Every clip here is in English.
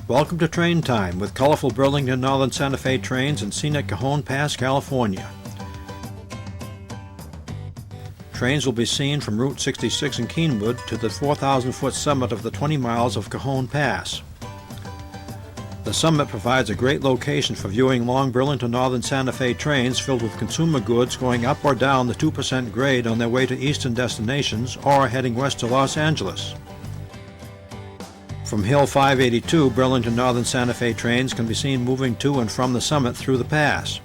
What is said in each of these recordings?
Welcome to Train Time with colorful Burlington Northern Santa Fe trains in scenic Cajon Pass, California. Trains will be seen from Route 66 in Keenwood to the 4,000-foot summit of the 20 miles of Cajon Pass. The summit provides a great location for viewing long Burlington Northern Santa Fe trains filled with consumer goods going up or down the 2% grade on their way to eastern destinations or heading west to Los Angeles. From Hill 582, Burlington Northern Santa Fe trains can be seen moving to and from the summit through the pass.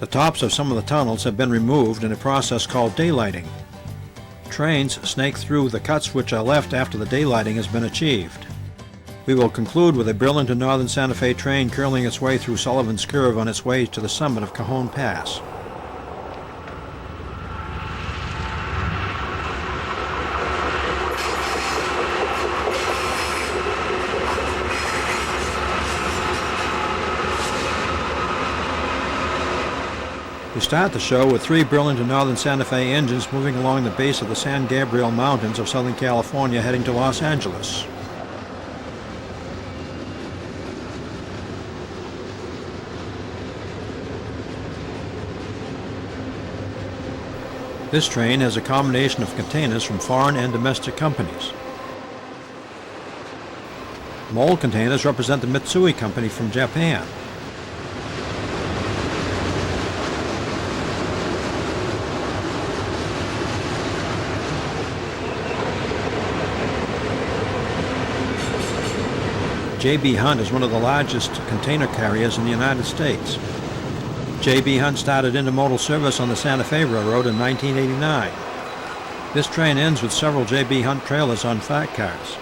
The tops of some of the tunnels have been removed in a process called daylighting. Trains snake through the cuts which are left after the daylighting has been achieved. We will conclude with a Burlington Northern Santa Fe train curling its way through Sullivan's Curve on its way to the summit of Cajon Pass. We start the show with 3 Burlington Northern Santa Fe engines moving along the base of the San Gabriel Mountains of Southern California heading to Los Angeles. This train has a combination of containers from foreign and domestic companies. Mold containers represent the Mitsui Company from Japan. J.B. Hunt is one of the largest container carriers in the United States. J.B. Hunt started intermodal service on the Santa Fe Railroad in 1989. This train ends with several J.B. Hunt trailers on flat cars.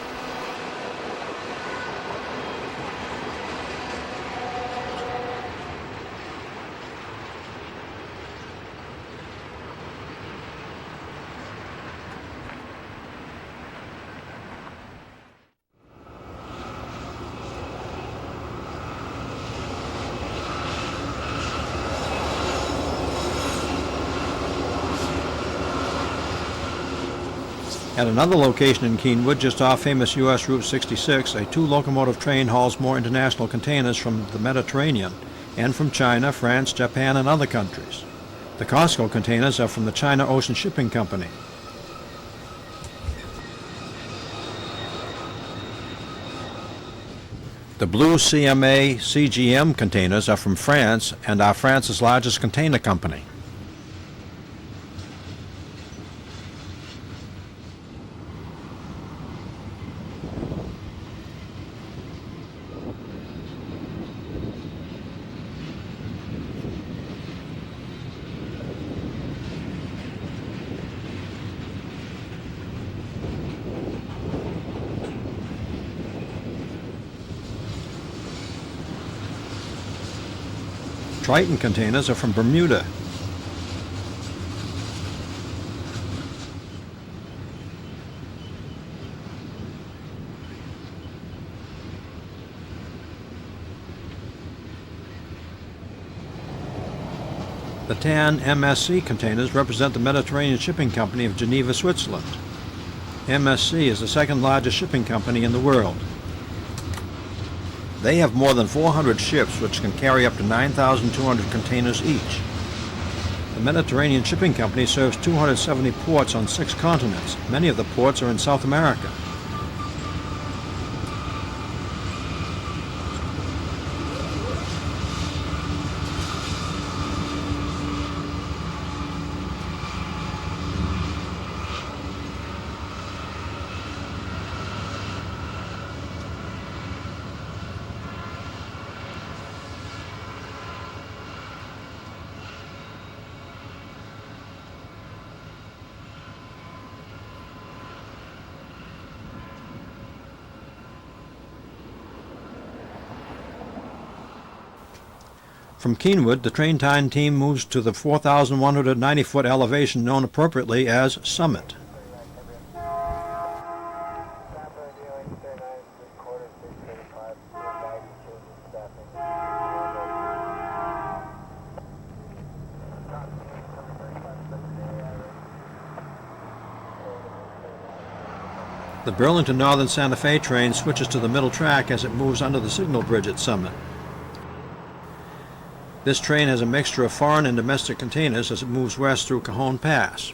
At another location in Keenwood, just off famous U.S. Route 66, a 2-locomotive train hauls more international containers from the Mediterranean and from China, France, Japan, and other countries. The Costco containers are from the China Ocean Shipping Company. The blue CMA CGM containers are from France and are France's largest container company. Triton containers are from Bermuda. The tan MSC containers represent the Mediterranean Shipping Company of Geneva, Switzerland. MSC is the second largest shipping company in the world. They have more than 400 ships which can carry up to 9,200 containers each. The Mediterranean Shipping Company serves 270 ports on 6 continents. Many of the ports are in South America. From Keenwood, the Train Time team moves to the 4,190-foot elevation known appropriately as Summit. The Burlington Northern Santa Fe train switches to the middle track as it moves under the signal bridge at Summit. This train has a mixture of foreign and domestic containers as it moves west through Cajon Pass.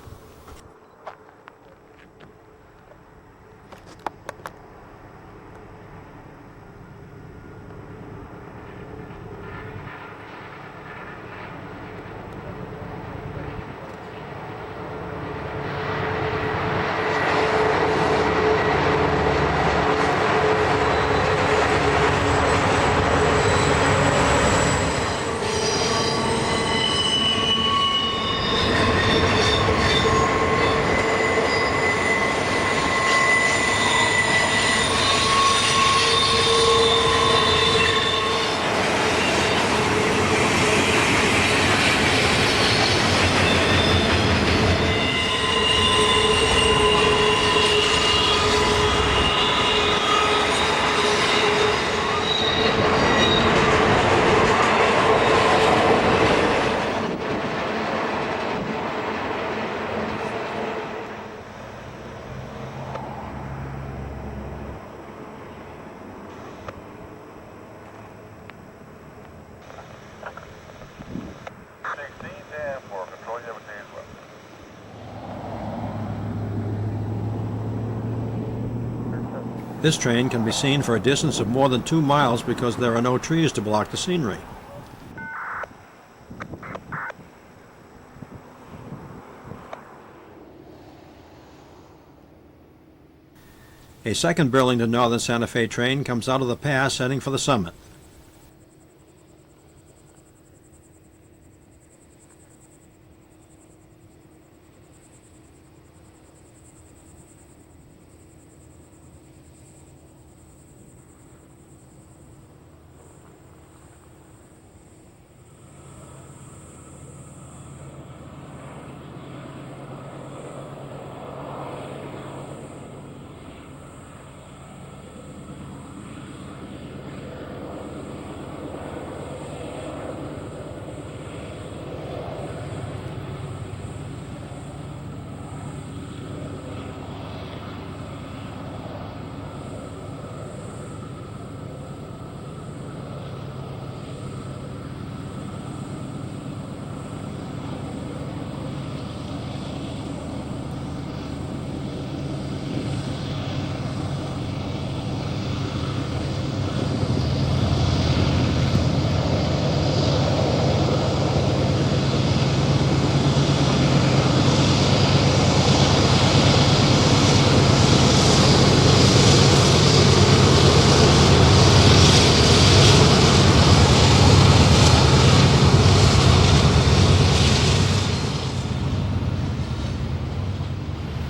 This train can be seen for a distance of more than 2 miles because there are no trees to block the scenery. A second Burlington Northern Santa Fe train comes out of the pass heading for the Summit.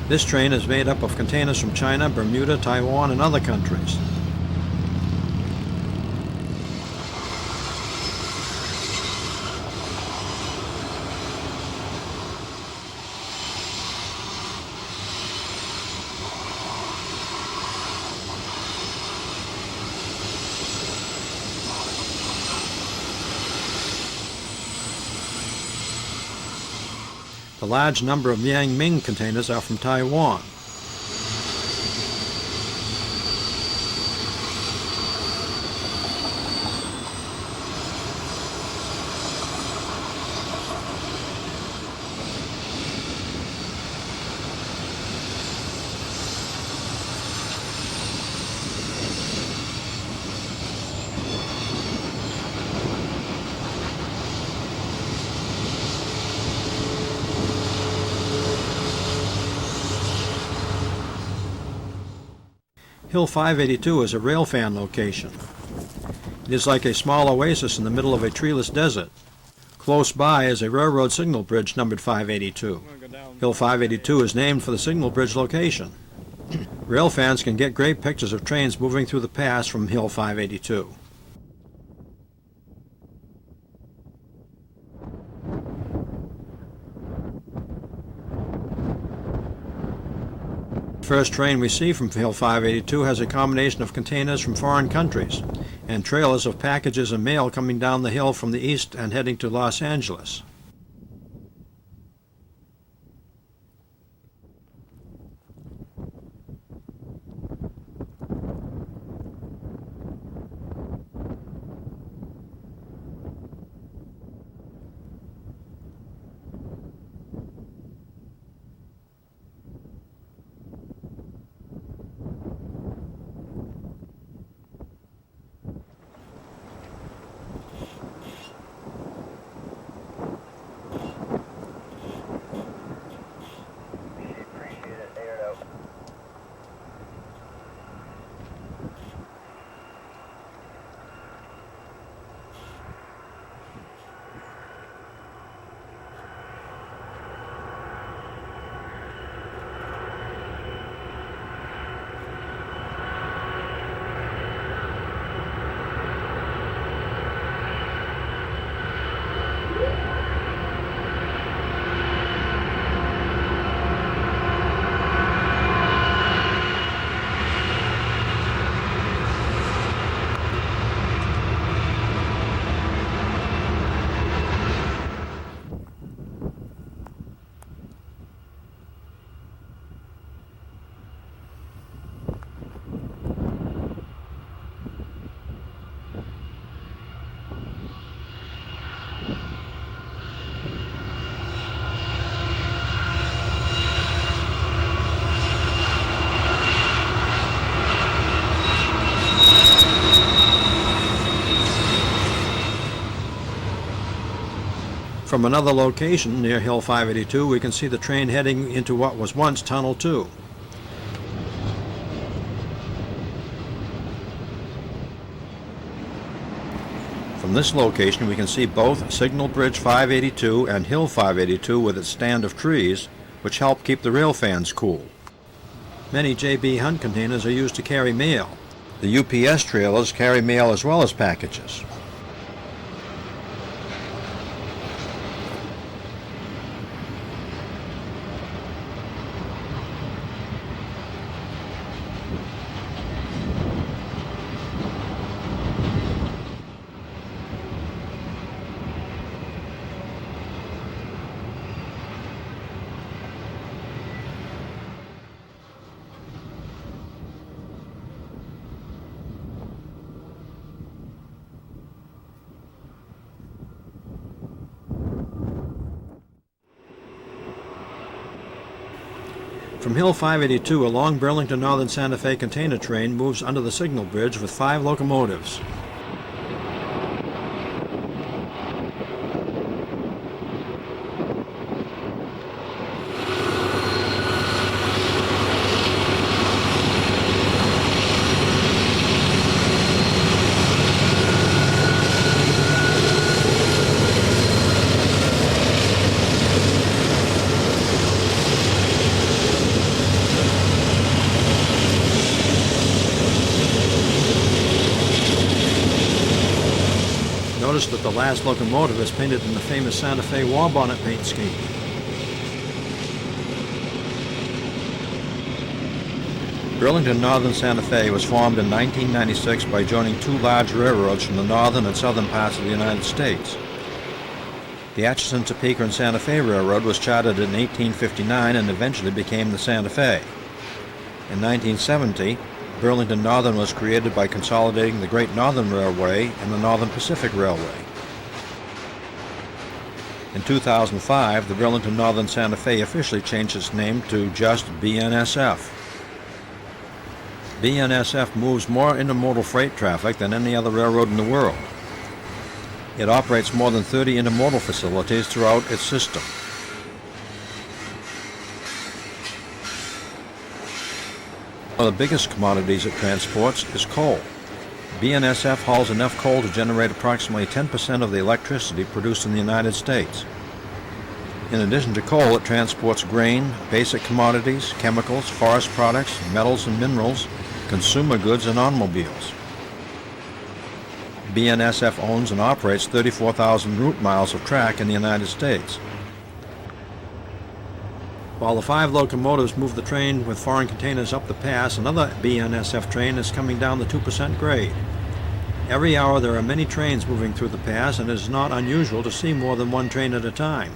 This train is made up of containers from China, Bermuda, Taiwan, and other countries. A large number of Yang Ming containers are from Taiwan. Hill 582 is a railfan location. It is like a small oasis in the middle of a treeless desert. Close by is a railroad signal bridge numbered 582. Hill 582 is named for the signal bridge location. Railfans can get great pictures of trains moving through the pass from Hill 582. The first train we see from Hill 582 has a combination of containers from foreign countries and trailers of packages and mail coming down the hill from the east and heading to Los Angeles. From another location near Hill 582, we can see the train heading into what was once Tunnel 2. From this location, we can see both Signal Bridge 582 and Hill 582 with its stand of trees, which help keep the rail fans cool. Many J.B. Hunt containers are used to carry mail. The UPS trailers carry mail as well as packages. From Hill 582, a long Burlington Northern Santa Fe container train moves under the signal bridge with 5 locomotives. Notice that the last locomotive is painted in the famous Santa Fe war bonnet paint scheme. Burlington Northern Santa Fe was formed in 1996 by joining 2 large railroads from the northern and southern parts of the United States. The Atchison, Topeka, and Santa Fe Railroad was chartered in 1859 and eventually became the Santa Fe. In 1970, Burlington Northern was created by consolidating the Great Northern Railway and the Northern Pacific Railway. In 2005, the Burlington Northern Santa Fe officially changed its name to just BNSF. BNSF moves more intermodal freight traffic than any other railroad in the world. It operates more than 30 intermodal facilities throughout its system. One of the biggest commodities it transports is coal. BNSF hauls enough coal to generate approximately 10% of the electricity produced in the United States. In addition to coal, it transports grain, basic commodities, chemicals, forest products, metals and minerals, consumer goods, and automobiles. BNSF owns and operates 34,000 route miles of track in the United States. While the 5 locomotives move the train with foreign containers up the pass, another BNSF train is coming down the 2% grade. Every hour there are many trains moving through the pass, and it is not unusual to see more than 1 train at a time.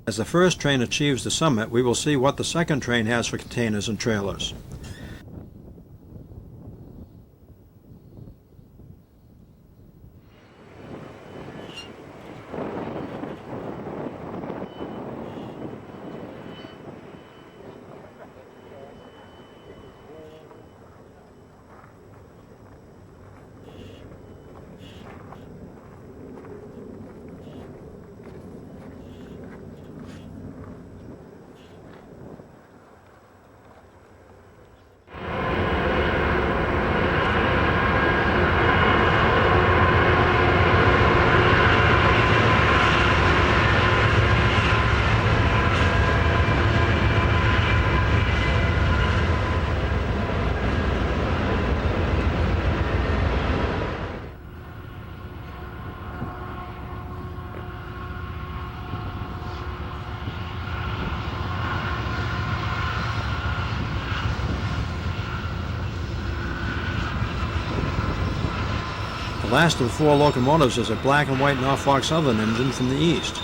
As the first train achieves the summit, we will see what the second train has for containers and trailers. last of the four locomotives is a black and white Norfolk Southern engine from the east.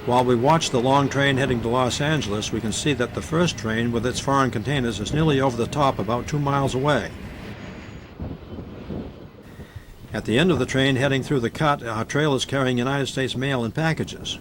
While we watch the long train heading to Los Angeles, we can see that the first train with its foreign containers is nearly over the top, about 2 miles away. At the end of the train heading through the cut are trailers carrying United States mail and packages.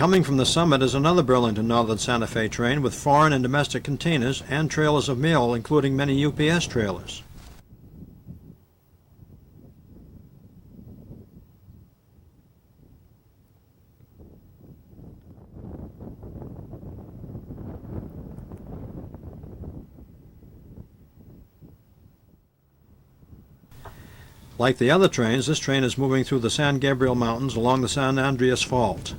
Coming from the summit is another Burlington Northern Santa Fe train with foreign and domestic containers and trailers of mail, including many UPS trailers. Like the other trains, this train is moving through the San Gabriel Mountains along the San Andreas Fault.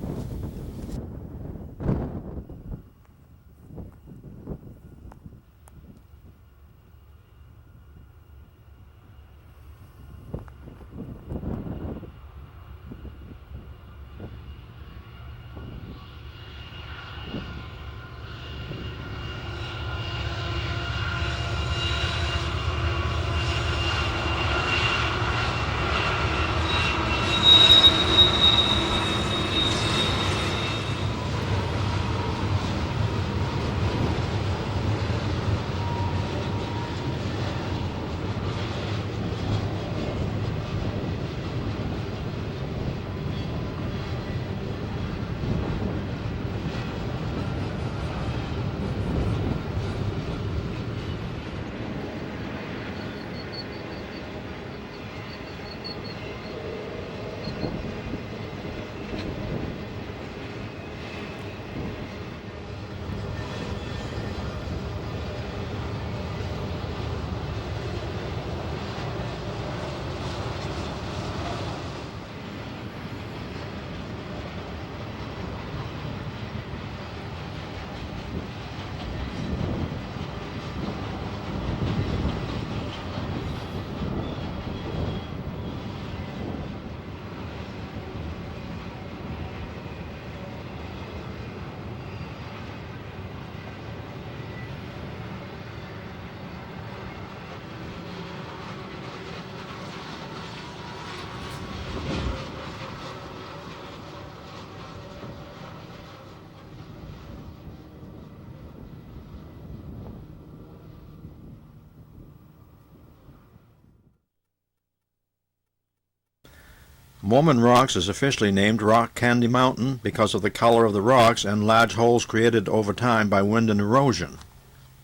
Mormon Rocks is officially named Rock Candy Mountain because of the color of the rocks and large holes created over time by wind and erosion.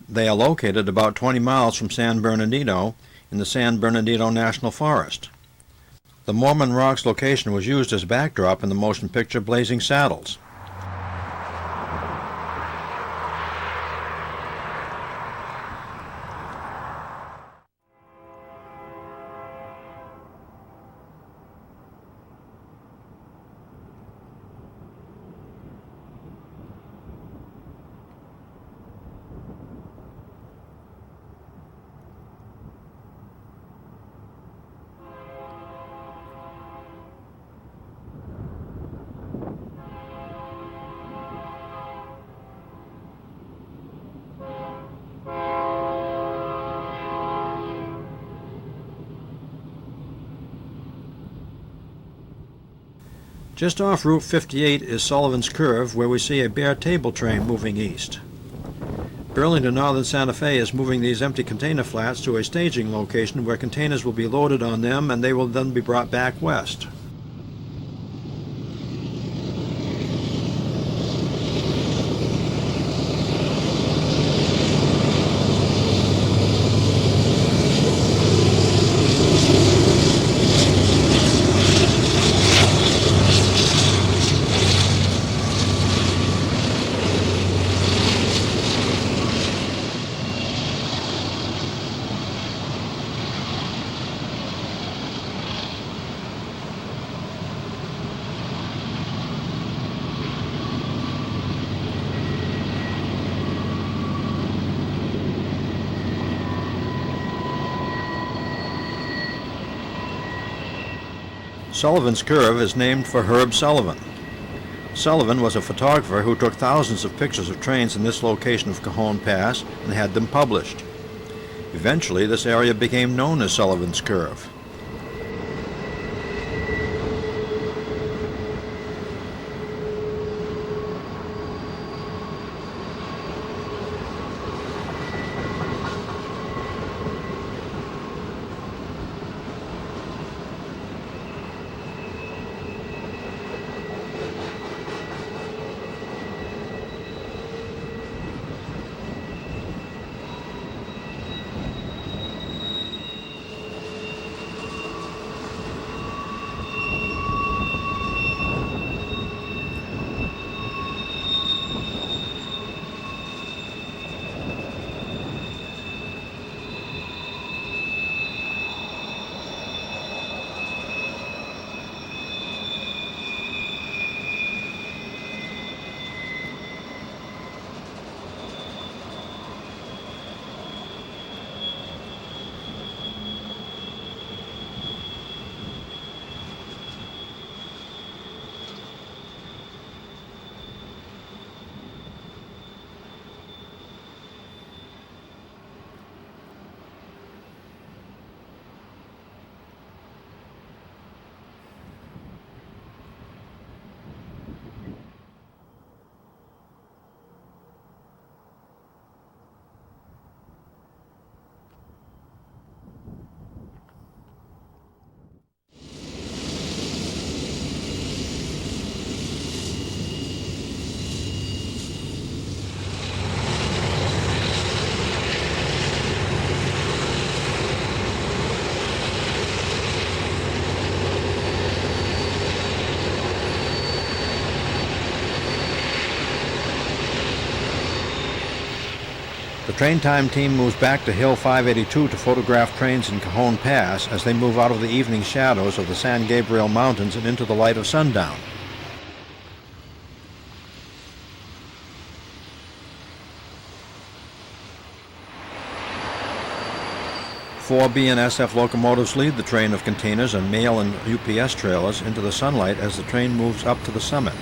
They are located about 20 miles from San Bernardino in the San Bernardino National Forest. The Mormon Rocks location was used as backdrop in the motion picture Blazing Saddles. Just off Route 58 is Sullivan's Curve, where we see a bare table train moving east. Burlington Northern Santa Fe is moving these empty container flats to a staging location where containers will be loaded on them and they will then be brought back west. Sullivan's Curve is named for Herb Sullivan. Sullivan was a photographer who took thousands of pictures of trains in this location of Cajon Pass and had them published. Eventually, this area became known as Sullivan's Curve. The train time team moves back to Hill 582 to photograph trains in Cajon Pass as they move out of the evening shadows of the San Gabriel Mountains and into the light of sundown. Four BNSF locomotives lead the train of containers and mail and UPS trailers into the sunlight as the train moves up to the summit.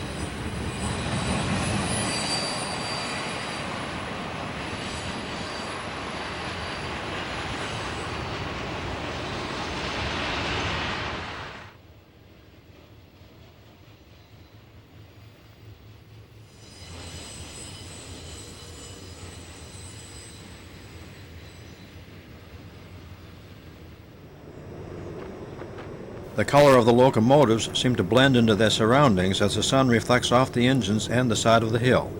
The color of the locomotives seem to blend into their surroundings as the sun reflects off the engines and the side of the hill.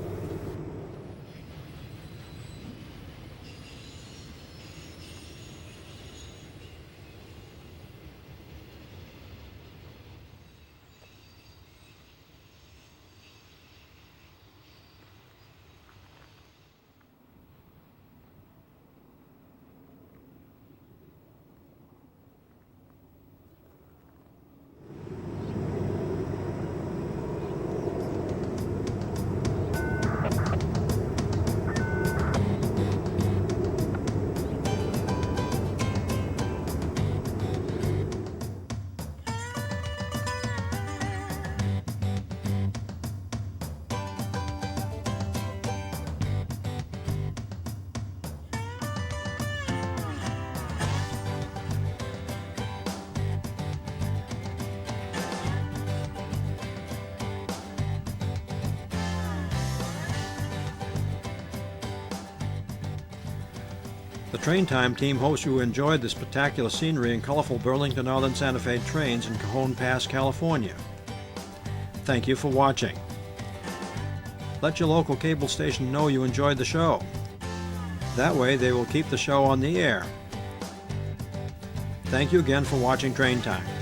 The Train Time team hopes you enjoyed the spectacular scenery and colorful Burlington Northern Santa Fe trains in Cajon Pass, California. Thank you for watching. Let your local cable station know you enjoyed the show. That way they will keep the show on the air. Thank you again for watching Train Time.